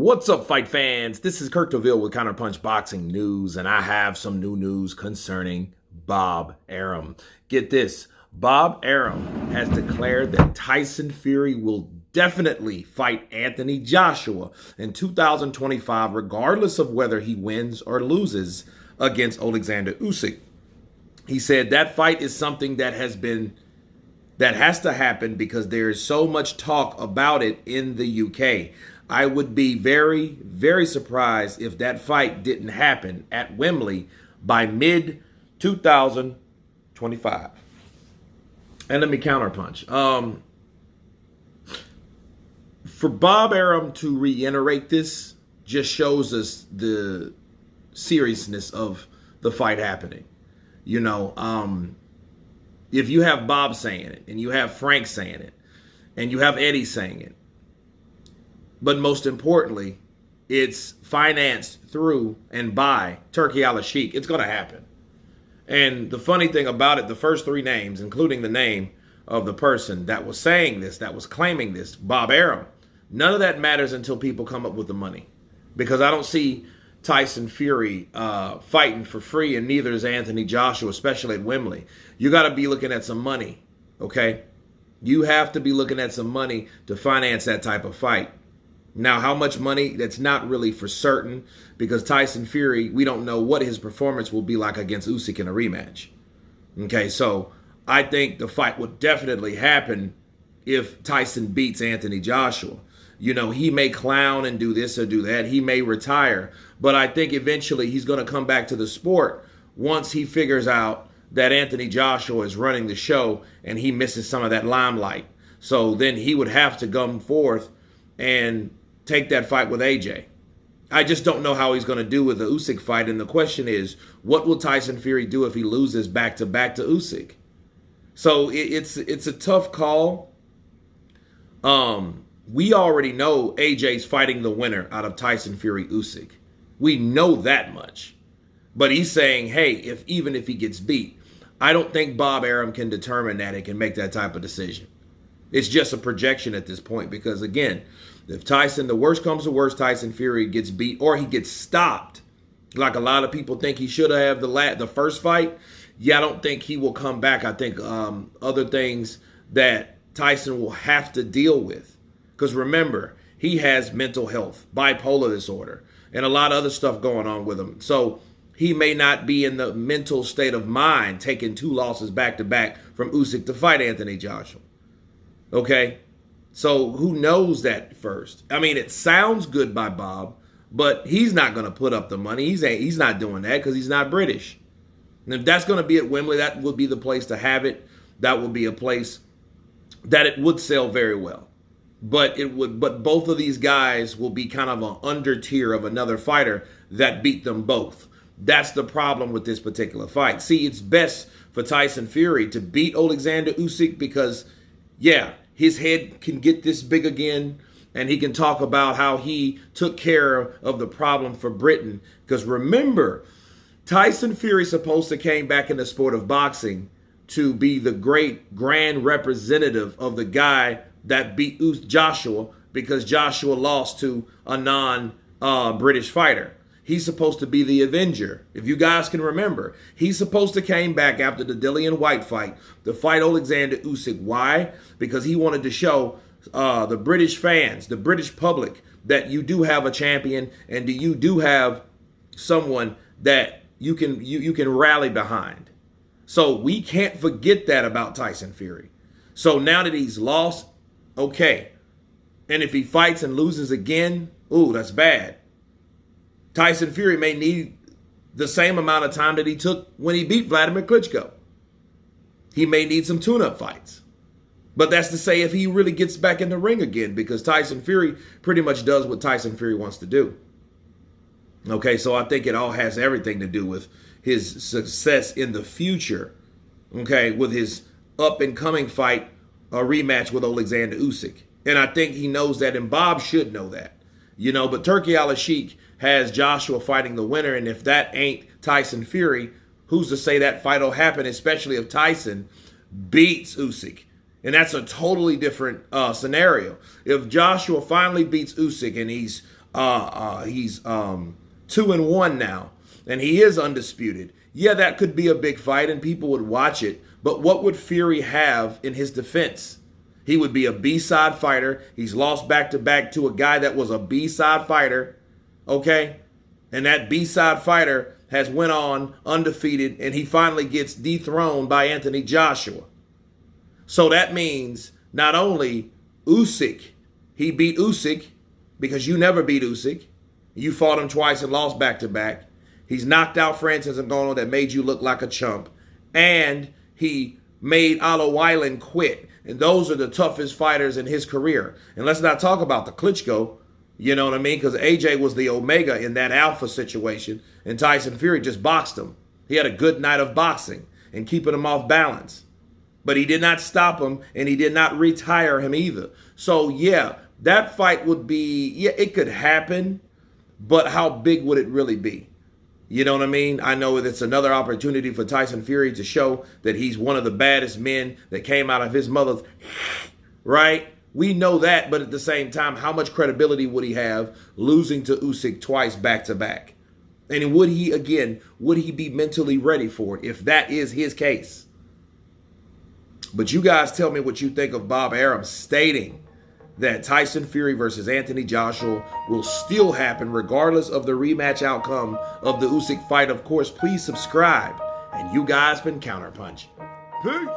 What's up, fight fans? This is Kirk DeVille with Counterpunch Boxing News, and I have some new news concerning Bob Arum. Get this, Bob Arum has declared that Tyson Fury will definitely fight Anthony Joshua in 2025, regardless of whether he wins or loses against Alexander Usyk. He said that fight is something that has to happen because there is so much talk about it in the UK. I would be very, very surprised if that fight didn't happen at Wembley by mid-2025. And let me counterpunch. For Bob Arum to reiterate this just shows us the seriousness of the fight happening. You know, if you have Bob saying it, and you have Frank saying it, and you have Eddie saying it, but most importantly, it's financed through and by Turki Al-Sheikh, it's going to happen. And the funny thing about it, the first three names, including the name of the person that was saying this, that was claiming this, Bob Arum, none of that matters until people come up with the money. Because I don't see Tyson Fury fighting for free, and neither is Anthony Joshua, especially at Wembley. You got to be looking at some money, okay? You have to be looking at some money to finance that type of fight. Now, how much money? That's not really for certain, because Tyson Fury, we don't know what his performance will be like against Usyk in a rematch. Okay, so I think the fight would definitely happen if Tyson beats Anthony Joshua. You know, he may clown and do this or do that. He may retire. But I think eventually he's going to come back to the sport once he figures out that Anthony Joshua is running the show and he misses some of that limelight. So then he would have to come forth and take that fight with AJ. I just don't know how he's going to do with the Usyk fight. And the question is, what will Tyson Fury do if he loses back-to-back to Usyk? So it's a tough call. We already know AJ's fighting the winner out of Tyson Fury Usyk. We know that much. But he's saying, hey, even if he gets beat, I don't think Bob Arum can determine that and can make that type of decision. It's just a projection at this point because, again, if the worst comes to worst, Tyson Fury gets beat or he gets stopped, like a lot of people think he should have the first fight, I don't think he will come back. I think other things that Tyson will have to deal with. Because remember, he has mental health, bipolar disorder, and a lot of other stuff going on with him. So he may not be in the mental state of mind taking two losses back-to-back from Usyk to fight Anthony Joshua. Okay? So who knows that first? I mean, it sounds good by Bob, but he's not going to put up the money. He's not doing that because he's not British. And if that's going to be at Wembley, that would be the place to have it. That would be a place that it would sell very well. But both of these guys will be kind of an under tier of another fighter that beat them both. That's the problem with this particular fight. See, it's best for Tyson Fury to beat Alexander Usyk because, yeah, his head can get this big again, and he can talk about how he took care of the problem for Britain. Because remember, Tyson Fury supposed to came back in the sport of boxing to be the great grand representative of the guy that beat Joshua because Joshua lost to a non-British fighter. He's supposed to be the Avenger. If you guys can remember, he's supposed to came back after the Dillian White fight to fight Alexander Usyk. Why? Because he wanted to show the British fans, the British public, that you do have a champion and you do have someone that you can rally behind. So we can't forget that about Tyson Fury. So now that he's lost, okay. And if he fights and loses again, ooh, that's bad. Tyson Fury may need the same amount of time that he took when he beat Vladimir Klitschko. He may need some tune-up fights. But that's to say if he really gets back in the ring again, because Tyson Fury pretty much does what Tyson Fury wants to do. Okay, so I think it all has everything to do with his success in the future. Okay, with his up-and-coming fight, a rematch with Alexander Usyk. And I think he knows that, and Bob should know that. You know, but Turki Al-Sheikh has Joshua fighting the winner, and if that ain't Tyson Fury, who's to say that fight will happen, especially if Tyson beats Usyk? And that's a totally different scenario. If Joshua finally beats Usyk and he's He's 2-1 now, and he is undisputed. Yeah, that could be a big fight, and people would watch it. But what would Fury have in his defense? He would be a B-side fighter. He's lost back-to-back to a guy that was a B-side fighter, okay? And that B-side fighter has went on undefeated, and he finally gets dethroned by Anthony Joshua. So that means not only Usyk, he beat Usyk because you never beat Usyk. You fought him twice and lost back-to-back. He's knocked out Francis Ngannou that made you look like a chump. And he made Alo Weiland quit. And those are the toughest fighters in his career. And let's not talk about the Klitschko, you know what I mean? Because AJ was the Omega in that alpha situation. And Tyson Fury just boxed him. He had a good night of boxing and keeping him off balance. But he did not stop him, and he did not retire him either. So, yeah, that fight would be, yeah, it could happen. But how big would it really be? You know what I mean? I know it's another opportunity for Tyson Fury to show that he's one of the baddest men that came out of his mother's, right? We know that, but at the same time, how much credibility would he have losing to Usyk twice back-to-back? And would he be mentally ready for it if that is his case? But you guys tell me what you think of Bob Arum stating that Tyson Fury versus Anthony Joshua will still happen regardless of the rematch outcome of the Usyk fight. Of course, please subscribe. And you guys been Counterpunch. Peace.